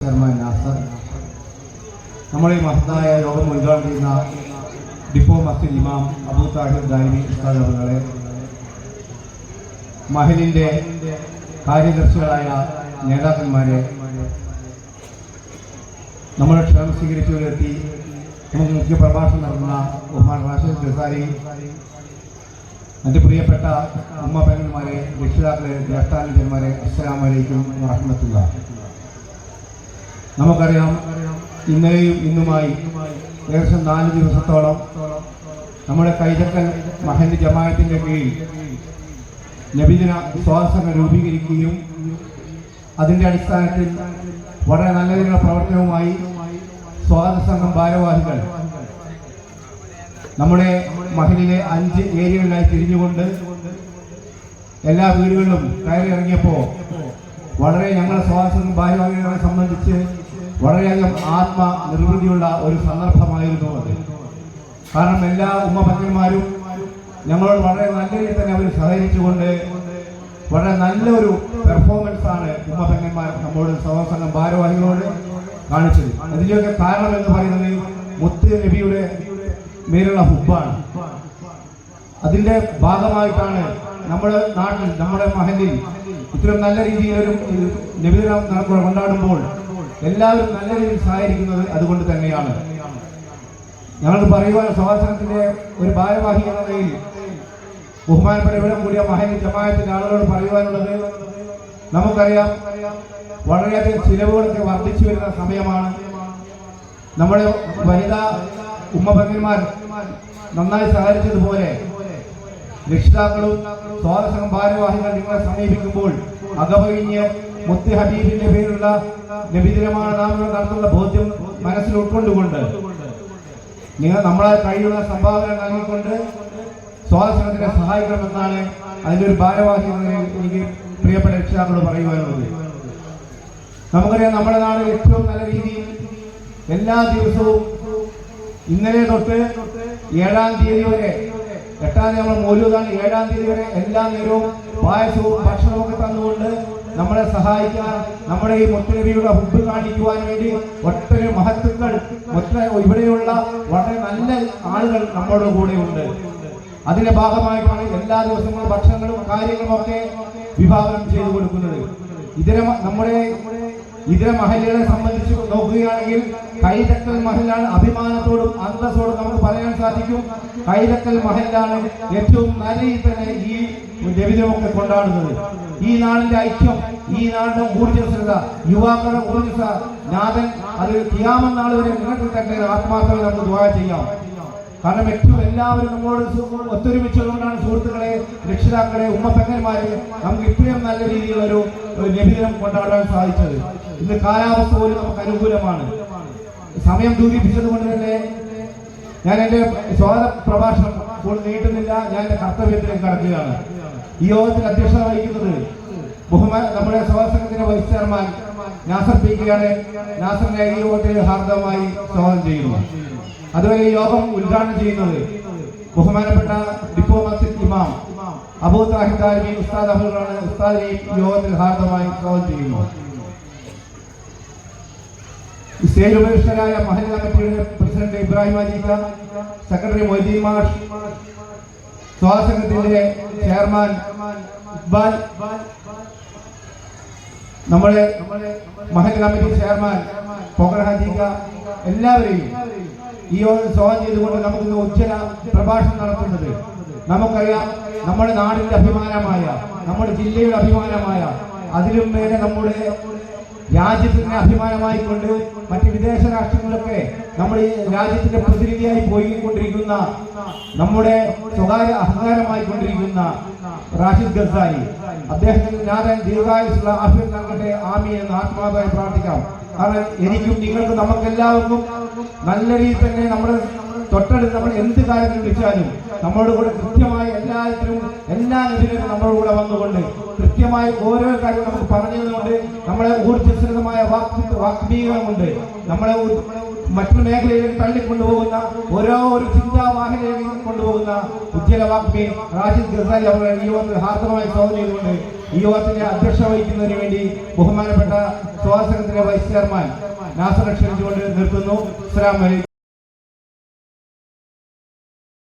Chairman Nasar, നമ്മുടെ ഈ മഹത്തായ യോഗം ഉദ്ഘാടനം ചെയ്യുന്ന ഡിപ്പോ മസ്ജിദ് ഇമാം അബൂ താഹിർ ദാരിമി ഉസ്താദ് അവരുടെ, മഹലിൻ്റെ കാര്യദർശികളായ നേതാക്കന്മാരെ, നമ്മുടെ ക്ഷണം സ്വീകരിച്ചുകൊണ്ടെത്തി നമുക്ക് മുഖ്യ പ്രഭാഷണം നടത്തുന്ന ബഹുമാൻ റാഷിദ് ഗസാരി, എൻ്റെ പ്രിയപ്പെട്ട ഉമ്മ പെങ്ങന്മാരെ, രക്ഷിതാക്കളെ, ജ്യേഷ്ഠാനുജന്മാരെ, അസ്സലാമു അലൈക്കും വറഹ്മത്തുള്ളാഹി. നമുക്കറിയാം, ഇന്നലെയും ഇന്നുമായി ഏകദേശം 4 ദിവസത്തോളം നമ്മുടെ കൈതക്കൽ മഹല്ല് ജമാഅത്തിൻ്റെ കീഴിൽ നബിദിന സ്വാഗതസംഘം രൂപീകരിക്കുകയും അതിൻ്റെ അടിസ്ഥാനത്തിൽ വളരെ നല്ല രീതിയിലുള്ള പ്രവർത്തനവുമായി സ്വാഗത സംഘം ഭാരവാഹികൾ നമ്മുടെ മഹലിലെ 5 ഏരിയകളിലായി തിരിഞ്ഞുകൊണ്ട് എല്ലാ വീടുകളിലും കയറി ഇറങ്ങിയപ്പോൾ വളരെ ഞങ്ങളുടെ സ്വാഗത സംഘം ഭാരവാഹികളെ സംബന്ധിച്ച് വളരെയധികം ആത്മനിർവൃതിയുള്ള ഒരു സന്ദർഭമായിരുന്നു അത്. കാരണം എല്ലാ ഉമ്മഭക്തന്മാരും ഞങ്ങളോട് വളരെ നല്ല രീതിയിൽ തന്നെ അവർ സഹകരിച്ചുകൊണ്ട് വളരെ നല്ലൊരു പെർഫോമൻസാണ് ഉമ്മഭക്തന്മാർ നമ്മളോട് സ്വാഗത സംഘം ഭാരവാഹികളോട് കാണിച്ചത്. അതിൻ്റെയൊക്കെ കാരണം എന്ന് പറയുന്നത് മുത്ത് നബിയുടെ മേലുള്ള ഹുബ്ബാണ്. അതിൻ്റെ ഭാഗമായിട്ടാണ് നമ്മുടെ നാട്ടിൽ, നമ്മുടെ മഹല്ലിൽ ഇത്രയും നല്ല രീതിയിലൊരു നബിദിനം കൊണ്ടാടുമ്പോൾ എല്ലാവരും നല്ല രീതിയിൽ സഹായിക്കുന്നത് അതുകൊണ്ട് തന്നെയാണ്. ഞങ്ങൾക്ക് പറയുവാൻ സ്വാഗതത്തിന്റെ ഒരു ഭാരവാഹി എന്ന നിലയിൽ ബഹുമാനപ്പെട്ട ഇവിടെ കൂടിയ മഹല്ല് ജമാഅത്തിന്റെ ആളുകളോട് പറയുവാനുള്ളത്, നമുക്കറിയാം വളരെയധികം ചിലവുകളൊക്കെ വർദ്ധിച്ചു വരുന്ന സമയമാണ്. നമ്മുടെ വനിതാ ഉമ്മഭക്തന്മാർ നന്നായി സഹകരിച്ചതുപോലെ രക്ഷിതാക്കളും സ്വാഗത സംഘം ഭാരവാഹികൾ നിങ്ങളെ സമീപിക്കുമ്പോൾ അകവഴിഞ്ഞ് മുത്ത് ഹബീബിന്റെ പേരുള്ള നബിദിനമാണ് നാം നടത്തുന്ന ബോധ്യം മനസ്സിൽ ഉൾക്കൊണ്ടുകൊണ്ട് നിങ്ങൾ നമ്മളെ കഴിയുള്ള സംഭാവന നൽകിക്കൊണ്ട് സ്വാഗത സംഘത്തിനെ സഹായിക്കണമെന്നാണ് അതിൻ്റെ ഒരു ഭാരവാഹി എനിക്ക് പ്രിയപ്പെട്ട രക്ഷിതാക്കളോട് പറയുവാനുള്ളത്. നമുക്കറിയാം, നമ്മുടെ നാട് ഏറ്റവും നല്ല രീതിയിൽ എല്ലാ ദിവസവും ഇന്നലെ തൊട്ട് 7-ാം തീയതി വരെ, 8-ാം തീയതി നമ്മൾ മൗലൂദാണ്, 7-ാം തീയതി വരെ എല്ലാ നേരവും പായസവും ഭക്ഷണവും ഒക്കെ തന്നുകൊണ്ട് നമ്മളെ സഹായിക്കാൻ, നമ്മുടെ ഈ മുത്തുനബിയുടെ ഹുബ്ബ് കാണിക്കുവാൻ വേണ്ടി ഒട്ടൊരു മഹത്തുക്കൾ ഇവിടെയുള്ള വളരെ നല്ല ആളുകൾ നമ്മുടെ കൂടെ ഉണ്ട്. അതിന്റെ ഭാഗമായിട്ടാണ് എല്ലാ ദിവസങ്ങളും ഭക്ഷണങ്ങളും കാര്യങ്ങളും ഒക്കെ വിഭാവനം ചെയ്തു കൊടുക്കുന്നത്. ഇതര മഹല്ലുകളെ സംബന്ധിച്ച് നോക്കുകയാണെങ്കിൽ കൈതക്കൽ മഹല്ലാണ് അഭിമാനത്തോടും അന്തസ്സോടും നമുക്ക് പറയാൻ സാധിക്കും. കൈതക്കൽ മഹല്ലാണ് ഏറ്റവും നല്ല രീതിയിൽ തന്നെ ഈ നബിദിനമൊക്കെ കൊണ്ടാടുന്നത്. ഈ നാടിന്റെ ഐക്യം, ഈ നാടിന്റെ ഊർജ്ജസ്വലത, യുവാക്കളുടെ ഊർജ്ജ നാഥൻ അത് ഖിയാമത്ത് നാൾ വരെ നിങ്ങൾക്ക് തന്നെ ആത്മാർത്ഥമായി നമുക്ക് ദുആ ചെയ്യാം. കാരണം ഏറ്റവും എല്ലാവരും നമ്മളോട് ഒത്തൊരുമിച്ചുകൊണ്ടാണ് സുഹൃത്തുക്കളെ, രക്ഷിതാക്കളെ, ഉമ്മപ്പെങ്ങന്മാരെ നമുക്ക് ഇത്രയും നല്ല രീതിയിലൊരു നബിദിനം കൊണ്ടാടാൻ സാധിച്ചത്. ഇന്ന് കാലാവസ്ഥ പോലും നമുക്ക് അനുകൂലമാണ്. സമയം ദൂരീകരിച്ചത് കൊണ്ട് തന്നെ ഞാൻ എൻ്റെ സ്വാഗത പ്രഭാഷണം കൂടുതൽ നീട്ടുന്നില്ല. ഞാൻ എൻ്റെ കർത്തവ്യത്തിലേക്ക് കടക്കുകയാണ്. ഈ യോഗത്തിൽ അധ്യക്ഷത വഹിക്കുന്നത് നമ്മുടെ സ്വാഗത സംഘത്തിന്റെ വൈസ് ചെയർമാൻ നാസർ പി.കെ. നാസറിനെ ഈ യോഗത്തിൽ ഹാർദവമായി സ്വാഗതം ചെയ്യുന്നു. അതുപോലെ ഈ യോഗം ഉദ്ഘാടനം ചെയ്യുന്നത് ബഹുമാനപ്പെട്ട ഡിപ്പോ മസ്ജിദ് ഇമാം അബൂ താഹിർ ദാരിമി ഉസ്താദ് അവர்களാണ്. ഉസ്താദിനെയും ഈ യോഗത്തിൽ ഹാർദവമായി സ്വാഗതം ചെയ്യുന്നു. സ്റ്റേജ് ഉപരിഷ്ഠരായ മഹല്ല് കമ്മിറ്റിയുടെ പ്രസിഡന്റ് ഇബ്രാഹിം അജീക്ക, സെക്രട്ടറി മൊയ്തീൻ മാഷ്, സ്വാഗത സംഘത്തിന്റെ ചെയർമാൻ ഇക്ബാൽ, നമ്മുടെ മഹല്ല് കമ്മിറ്റി ചെയർമാൻ പൊക്കർ ഹജീക്ക, എല്ലാവരെയും ഈ സ്വാഗതം ചെയ്തുകൊണ്ട് നമുക്കിന്ന് ഉജ്ജ്വല പ്രഭാഷണം നടത്തുന്നത്. നമുക്കറിയാം, നമ്മുടെ നാടിന്റെ അഭിമാനമായ, നമ്മുടെ ജില്ലയുടെ അഭിമാനമായ, അതിലും മേലെ നമ്മുടെ രാജ്യത്തിന് അഭിമാനമായിക്കൊണ്ട് മറ്റ് വിദേശ രാഷ്ട്രങ്ങളൊക്കെ നമ്മുടെ ഈ രാജ്യത്തിന്റെ പ്രതിനിധിയായി പോയിക്കൊണ്ടിരിക്കുന്ന, നമ്മുടെ സ്വകാര്യ അഹങ്കാരമായിക്കൊണ്ടിരിക്കുന്ന റാഷിദ് ഗസാരി, അദ്ദേഹത്തിന് നാഥൻ ദീർഘായുസ്സുള്ള ആഫിയത്ത് നൽകട്ടെ, ആമീൻ എന്ന് ആത്മാർത്ഥമായി പ്രാർത്ഥിക്കാം. കാരണം എനിക്കും നിങ്ങൾക്കും നമുക്കെല്ലാവർക്കും നല്ല രീതിയിൽ തന്നെ നമ്മുടെ തൊട്ടടുത്ത് നമ്മൾ എന്ത് കാര്യത്തിൽ വിളിച്ചാലും നമ്മളോട് കൂടെ കൃത്യമായി എല്ലാത്തിനും എല്ലാ നബിദിനവും നമ്മളോട് കൂടെ വന്നുകൊണ്ട് കൃത്യമായി ഓരോ കാര്യവും നമുക്ക് പറഞ്ഞതുകൊണ്ട് നമ്മളെ ഊർജ്ജസ്വലമായ വാഗ്മീകരണമുണ്ട്. നമ്മളെ മറ്റു മേഖലയിലേക്ക് തള്ളിക്കൊണ്ടുപോകുന്ന ഓരോ ഒരു ചിന്താവാഹനയിലേക്ക് കൊണ്ടുപോകുന്ന ഉജ്ജ്വല വാഗ്മി റാഷിദ് ഗസാരി അവരുടെ ഈ യോഗത്തിൽ ഹാർദവമായി സ്വാഗതം ചെയ്തുകൊണ്ട് ഈ യോഗത്തിന്റെ അധ്യക്ഷത വഹിക്കുന്നതിന് വേണ്ടി ബഹുമാനപ്പെട്ട സ്വാഗത സംഘത്തിന്റെ വൈസ് ചെയർമാൻ നാസർ ക്ഷണിച്ചുകൊണ്ട് നിർത്തുന്നു. അസ്സലാമു അലൈക്കും.